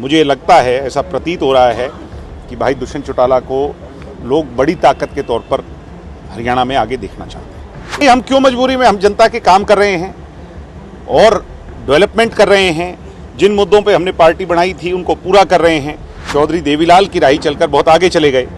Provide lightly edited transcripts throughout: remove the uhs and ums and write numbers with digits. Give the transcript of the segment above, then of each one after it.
मुझे लगता है, ऐसा प्रतीत हो रहा है कि भाई दुष्यंत चौटाला को लोग बड़ी ताकत के तौर पर हरियाणा में आगे देखना चाहते हैं। हम क्यों मजबूरी में, हम जनता के काम कर रहे हैं और डेवलपमेंट कर रहे हैं। जिन मुद्दों पे हमने पार्टी बनाई थी उनको पूरा कर रहे हैं। चौधरी देवीलाल की राही चलकर बहुत आगे चले गए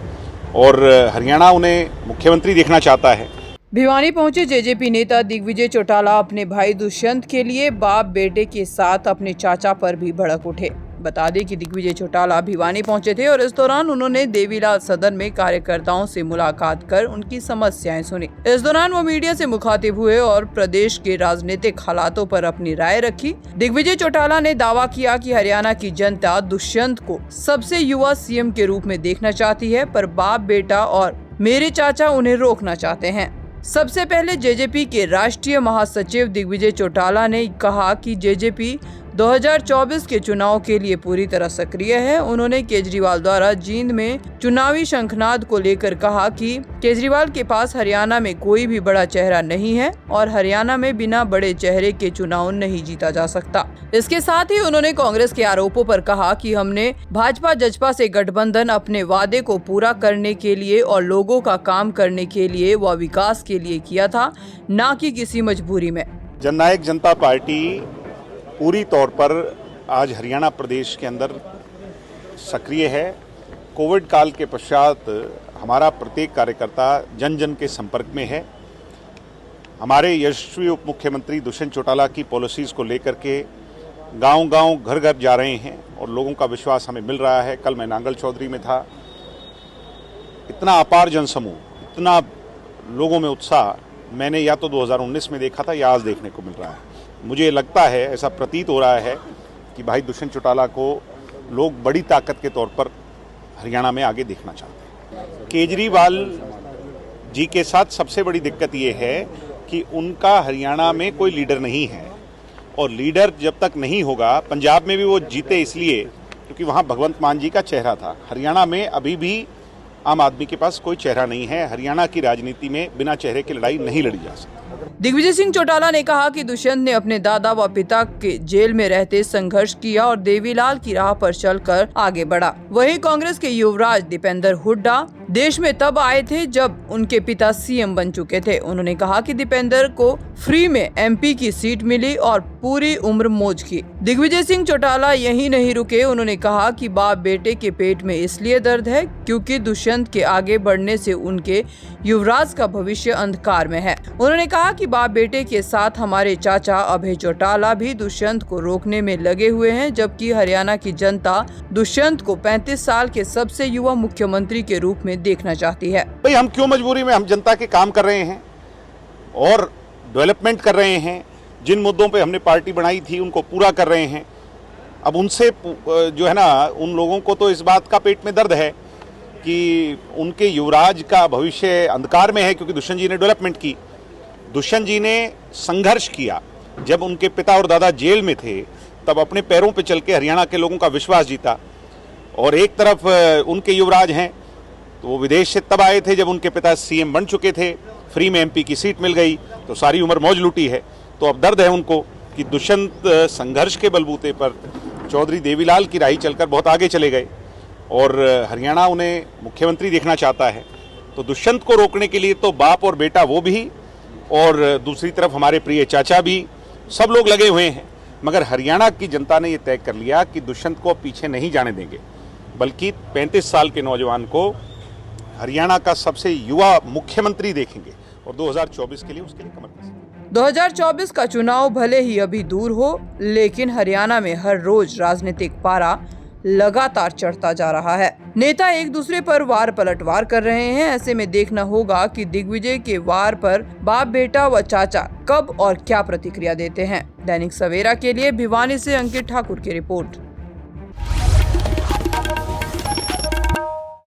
और हरियाणा उन्हें मुख्यमंत्री देखना चाहता है। भिवानी पहुंचे जेजेपी नेता दिग्विजय चौटाला अपने भाई दुष्यंत के लिए बाप बेटे के साथ अपने चाचा पर भी भड़क उठे। बता दें कि दिग्विजय चौटाला भिवानी पहुंचे थे और इस दौरान उन्होंने देवीलाल सदन में कार्यकर्ताओं से मुलाकात कर उनकी समस्याएं सुनी। इस दौरान वो मीडिया से मुखातिब हुए और प्रदेश के राजनीतिक हालातों पर अपनी राय रखी। दिग्विजय चौटाला ने दावा किया कि हरियाणा की जनता दुष्यंत को सबसे युवा सीएम के रूप में देखना चाहती है, पर बाप बेटा और मेरे चाचा उन्हें रोकना चाहते हैं। सबसे पहले जेजेपी के राष्ट्रीय महासचिव दिग्विजय चौटाला ने कहा कि जेजेपी 2024 के चुनाव के लिए पूरी तरह सक्रिय है। उन्होंने केजरीवाल द्वारा जींद में चुनावी शंखनाद को लेकर कहा कि केजरीवाल के पास हरियाणा में कोई भी बड़ा चेहरा नहीं है और हरियाणा में बिना बड़े चेहरे के चुनाव नहीं जीता जा सकता। इसके साथ ही उन्होंने कांग्रेस के आरोपों पर कहा कि हमने भाजपा जजपा से गठबंधन अपने वादे को पूरा करने के लिए और लोगों का काम करने के लिए व विकास के लिए किया था, न कि किसी मजबूरी में। जननायक जनता पार्टी पूरी तौर पर आज हरियाणा प्रदेश के अंदर सक्रिय है। कोविड काल के पश्चात हमारा प्रत्येक कार्यकर्ता जन जन के संपर्क में है। हमारे यशस्वी उप मुख्यमंत्री दुष्यंत चौटाला की पॉलिसीज़ को लेकर के गांव-गांव घर-घर जा रहे हैं और लोगों का विश्वास हमें मिल रहा है। कल मैं नांगल चौधरी में था, इतना अपार जनसमूह, इतना लोगों में उत्साह मैंने या तो 2019 में देखा था या आज देखने को मिल रहा है। मुझे लगता है, ऐसा प्रतीत हो रहा है कि भाई दुष्यंत चौटाला को लोग बड़ी ताकत के तौर पर हरियाणा में आगे देखना चाहते हैं। केजरीवाल जी के साथ सबसे बड़ी दिक्कत ये है कि उनका हरियाणा में कोई लीडर नहीं है और लीडर जब तक नहीं होगा, पंजाब में भी वो जीते इसलिए क्योंकि वहाँ भगवंत मान जी का चेहरा था। हरियाणा में अभी भी आम आदमी के पास कोई चेहरा नहीं है। हरियाणा की राजनीति में बिना चेहरे की लड़ाई नहीं लड़ी जा सकती। दिग्विजय सिंह चौटाला ने कहा कि दुष्यंत ने अपने दादा व पिता के जेल में रहते संघर्ष किया और देवीलाल की राह पर चलकर आगे बढ़ा। वहीं कांग्रेस के युवराज दीपेंद्र हुड्डा देश में तब आए थे जब उनके पिता सीएम बन चुके थे। उन्होंने कहा कि दीपेंद्र को फ्री में एमपी की सीट मिली और पूरी उम्र मौज की। दिग्विजय सिंह चौटाला यहीं नहीं रुके। उन्होंने कहा कि बाप बेटे के पेट में इसलिए दर्द है क्योंकि दुष्यंत के आगे बढ़ने से उनके युवराज का भविष्य अंधकार में है। उन्होंने कहा कि बाप बेटे के साथ हमारे चाचा अभय चौटाला भी दुष्यंत को रोकने में लगे हुए हैं, जबकि हरियाणा की जनता दुष्यंत को 35 साल के सबसे युवा मुख्यमंत्री के रूप में देखना चाहती है। भाई हम क्यों मजबूरी में, हम जनता के काम कर रहे हैं और डेवलपमेंट कर रहे हैं। जिन मुद्दों पे हमने पार्टी बनाई थी उनको पूरा कर रहे हैं। अब उनसे जो है ना, उन लोगों को तो इस बात का पेट में दर्द है कि उनके युवराज का भविष्य अंधकार में है क्योंकि दुष्यंत जी ने डेवलपमेंट की। दुष्यंत जी ने संघर्ष किया। जब उनके पिता और दादा जेल में थे तब अपने पैरों पे चल के हरियाणा के लोगों का विश्वास जीता। और एक तरफ उनके युवराज हैं तो वो विदेश से तब आए थे जब उनके पिता सीएम बन चुके थे, फ्री में एमपी की सीट मिल गई तो सारी उम्र मौज लूटी है। तो अब दर्द है उनको कि दुष्यंत संघर्ष के बलबूते पर चौधरी देवीलाल की राही चलकर बहुत आगे चले गए और हरियाणा उन्हें मुख्यमंत्री देखना चाहता है। तो दुष्यंत को रोकने के लिए तो बाप और बेटा वो भी और दूसरी तरफ हमारे प्रिय चाचा भी, सब लोग लगे हुए हैं। मगर हरियाणा की जनता ने ये तय कर लिया कि दुष्यंत को पीछे नहीं जाने देंगे, बल्कि 35 साल के नौजवान को हरियाणा का सबसे युवा मुख्यमंत्री देखेंगे और 2024 के लिए उसके लिए कमर कसेंगे। 2024 का चुनाव भले ही अभी दूर हो, लेकिन हरियाणा में हर रोज राजनीतिक पारा लगातार चढ़ता जा रहा है। नेता एक दूसरे पर वार पलटवार कर रहे हैं। ऐसे में देखना होगा कि दिग्विजय के वार पर बाप बेटा व चाचा कब और क्या प्रतिक्रिया देते हैं। दैनिक सवेरा के लिए भिवानी से अंकित ठाकुर की रिपोर्ट।